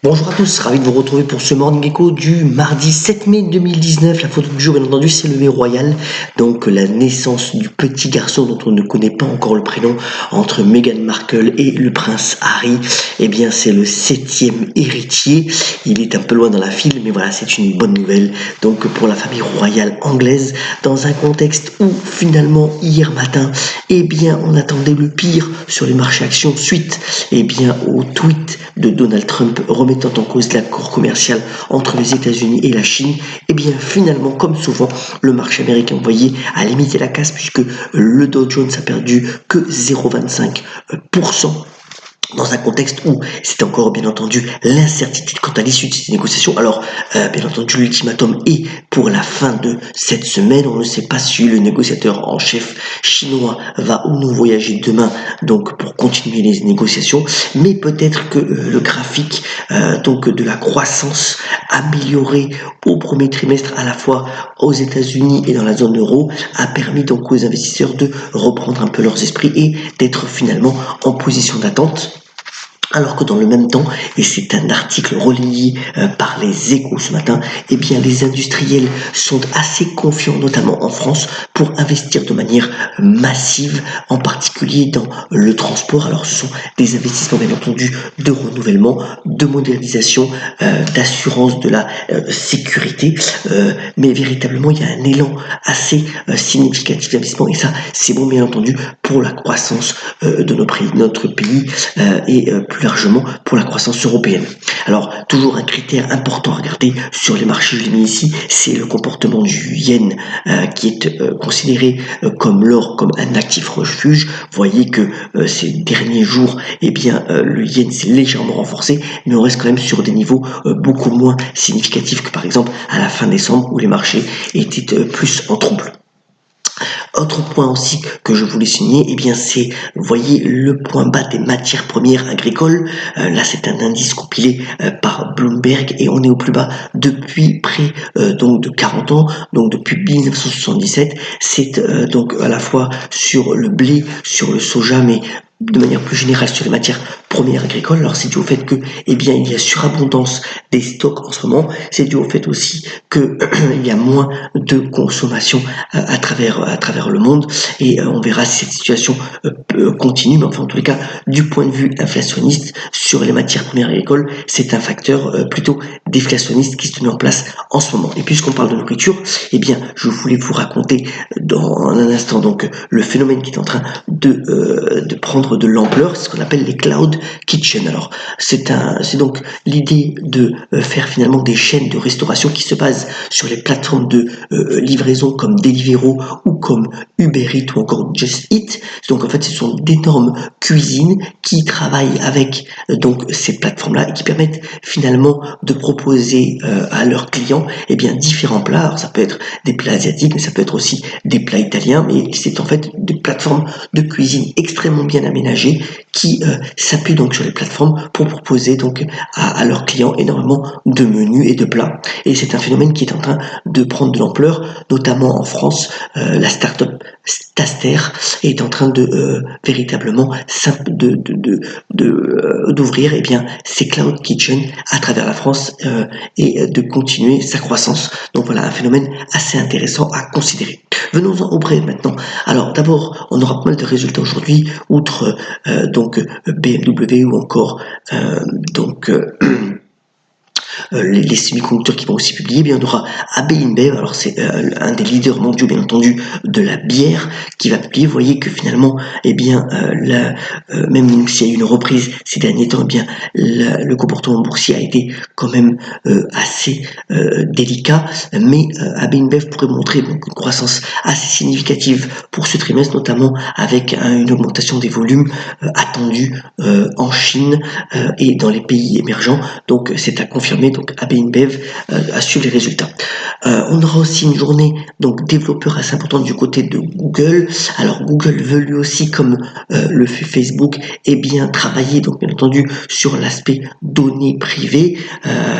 Bonjour à tous, ravi de vous retrouver pour ce Morning Echo du mardi 7 mai 2019. La photo du jour, bien entendu, c'est le lever royal. Donc la naissance du petit garçon dont on ne connaît pas encore le prénom entre Meghan Markle et le prince Harry. Eh bien, c'est le 7e héritier. Il est un peu loin dans la file, mais voilà, c'est une bonne nouvelle. Donc pour la famille royale anglaise, dans un contexte où finalement hier matin, eh bien, on attendait le pire sur les marchés actions suite, eh bien, au tweet de Donald Trump remettant en cause l'accord commercial entre les États-Unis et la Chine, et bien finalement, comme souvent, le marché américain voyait à limiter la casse puisque le Dow Jones a perdu que 0,25%. Dans un contexte où c'est encore bien entendu l'incertitude quant à l'issue de ces négociations. Alors bien entendu l'ultimatum est pour la fin de cette semaine. On ne sait pas si le négociateur en chef chinois va ou non voyager demain donc pour continuer les négociations, mais peut-être que le graphique donc de la croissance améliorée au premier trimestre à la fois aux États-Unis et dans la zone euro a permis donc aux investisseurs de reprendre un peu leurs esprits et d'être finalement en position d'attente. Alors que dans le même temps, et c'est un article relayé par les Échos ce matin, eh bien les industriels sont assez confiants, notamment en France, pour investir de manière massive, en particulier dans le transport. Alors ce sont des investissements bien entendu de renouvellement, de modernisation, d'assurance de la sécurité, mais véritablement il y a un élan assez significatif d'investissement et ça c'est bon bien entendu pour la croissance de notre pays et plus largement pour la croissance européenne. Alors, toujours un critère important à regarder sur les marchés, je l'ai mis ici, c'est le comportement du yen qui est considéré comme l'or, comme un actif refuge. Vous voyez que ces derniers jours, eh bien, le yen s'est légèrement renforcé, mais on reste quand même sur des niveaux beaucoup moins significatifs que par exemple à la fin décembre où les marchés étaient plus en trouble. Autre point aussi que je voulais signer, eh bien c'est, vous voyez, le point bas des matières premières agricoles. Là, c'est un indice compilé par Bloomberg et on est au plus bas depuis près donc de 40 ans, donc depuis 1977. C'est donc à la fois sur le blé, sur le soja, mais de manière plus générale sur les matières premières agricoles. Alors c'est dû au fait que, eh bien, il y a surabondance des stocks en ce moment. C'est dû au fait aussi que il y a moins de consommation à travers le monde et on verra si cette situation continue. Mais enfin, en tous les cas, du point de vue inflationniste sur les matières premières agricoles, c'est un facteur plutôt déflationniste qui se met en place en ce moment. Et puisqu'on parle de nourriture, eh bien, je voulais vous raconter dans un instant donc le phénomène qui est en train de prendre de l'ampleur, c'est ce qu'on appelle les cloud kitchen. Alors c'est donc l'idée de faire finalement des chaînes de restauration qui se basent sur les plateformes de livraison comme Deliveroo ou comme Uber Eats ou encore Just Eat. Donc en fait ce sont d'énormes cuisines qui travaillent avec donc ces plateformes-là et qui permettent finalement de proposer à leurs clients eh bien différents plats. Alors ça peut être des plats asiatiques, mais ça peut être aussi des plats italiens, mais c'est en fait des plateformes de cuisine extrêmement bien aménagées qui s'appuient donc sur les plateformes pour proposer donc à leurs clients énormément de menus et de plats. Et c'est un phénomène qui est en train de prendre de l'ampleur, notamment en France. La start-up Staster est en train de véritablement d'ouvrir eh bien ces cloud kitchen à travers la France et de continuer sa croissance. Donc voilà un phénomène assez intéressant à considérer. Venons-en au bref maintenant. Alors d'abord, on aura pas mal de résultats aujourd'hui, outre donc BMW ou encore les semi-conducteurs qui vont aussi publier, bien on aura AB InBev, alors c'est un des leaders mondiaux bien entendu de la bière qui va publier. Vous voyez que finalement eh bien même s'il y a eu une reprise ces derniers temps, eh bien le comportement boursier a été quand même assez délicat, mais AB InBev pourrait montrer donc une croissance assez significative pour ce trimestre, notamment avec une augmentation des volumes attendus en Chine et dans les pays émergents. Donc c'est à confirmer. Donc AB InBev a suivi les résultats. On aura aussi une journée donc développeur assez importante du côté de Google. Alors Google veut lui aussi, comme le fait Facebook, eh bien travailler donc bien entendu sur l'aspect données privées.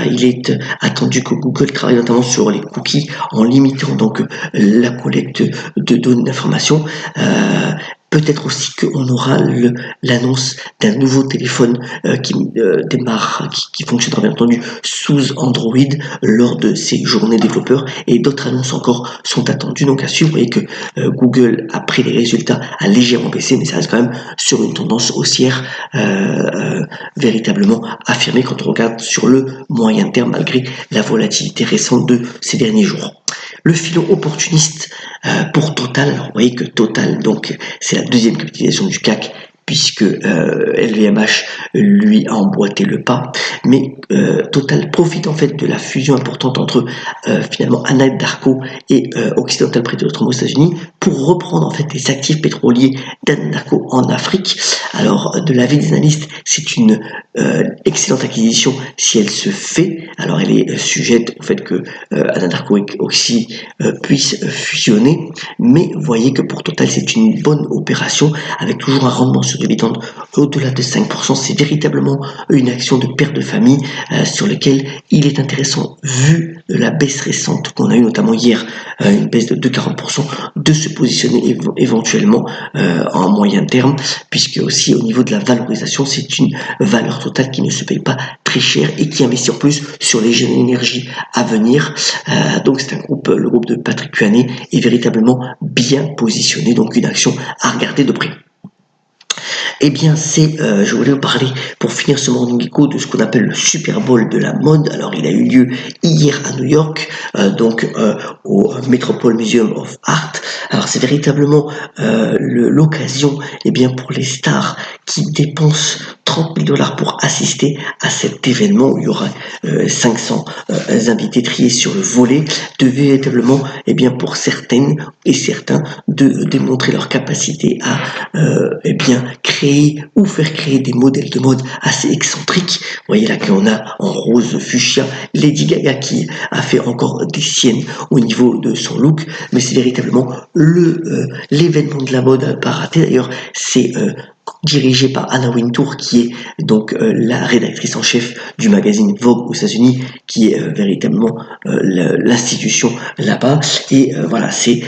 Il est attendu que Google travaille notamment sur les cookies en limitant donc la collecte de données d'information. Peut-être aussi qu'on aura l'annonce d'un nouveau téléphone qui démarre, qui fonctionnera bien entendu sous Android lors de ces journées développeurs, et d'autres annonces encore sont attendues, donc à suivre. Vous voyez que Google a pris les résultats, a légèrement baissé, mais ça reste quand même sur une tendance haussière véritablement affirmée quand on regarde sur le moyen terme, malgré la volatilité récente de ces derniers jours. Le filon opportuniste pour Total, alors vous voyez que Total, donc c'est la deuxième capitalisation du CAC, puisque LVMH lui a emboîté le pas, mais Total profite en fait de la fusion importante entre finalement Anadarko et Occidental Petroleum aux États-Unis pour reprendre en fait les actifs pétroliers d'Anadarko en Afrique. Alors de l'avis des analystes, c'est une excellente acquisition si elle se fait. Alors elle est sujette au fait que Anadarko et Oxy puissent fusionner, mais voyez que pour Total c'est une bonne opération avec toujours un rendement sur dividende au-delà de 5%. C'est véritablement une action de père de famille sur laquelle il est intéressant, vu la baisse récente qu'on a eu notamment hier, une baisse de 40%, de se positionner éventuellement en moyen terme, puisque aussi au niveau de la valorisation, c'est une valeur totale qui ne se paye pas très cher et qui investit en plus sur les jeunes énergies à venir. Donc c'est un groupe, le groupe de Patrick Pouyanné est véritablement bien positionné, donc une action à regarder de près. Eh bien, je voulais vous parler, pour finir ce Morning Echo, de ce qu'on appelle le Super Bowl de la mode. Alors, il a eu lieu hier à New York, au Metropole Museum of Art. Alors, c'est véritablement l'occasion, eh bien, pour les stars qui dépensent 30 000 $ pour assister à cet événement où il y aura 500 invités triés sur le volet, de véritablement, eh bien, pour certaines et certains, de démontrer leur capacité à, eh bien, créer ou faire créer des modèles de mode assez excentriques. Vous voyez là qu'on a en rose fuchsia Lady Gaga qui a fait encore des siennes au niveau de son look, mais c'est véritablement l'événement de la mode à pas rater. D'ailleurs, c'est dirigé par Anna Wintour, qui est donc la rédactrice en chef du magazine Vogue aux États-Unis, qui est véritablement l'institution là-bas. Et voilà, c'est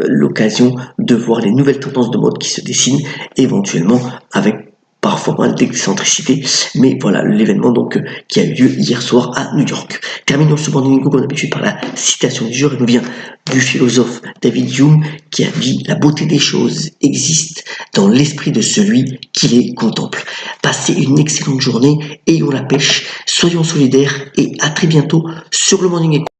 l'occasion de voir les nouvelles tendances de mode qui se dessinent, éventuellement avec parfois mal d'excentricité, mais voilà l'événement donc qui a eu lieu hier soir à New York. Terminons ce Morning Echo comme d'habitude par la citation du jour. Elle nous vient du philosophe David Hume qui a dit « La beauté des choses existe dans l'esprit de celui qui les contemple ». Passez une excellente journée, ayons la pêche, soyons solidaires et à très bientôt sur le Morning Echo.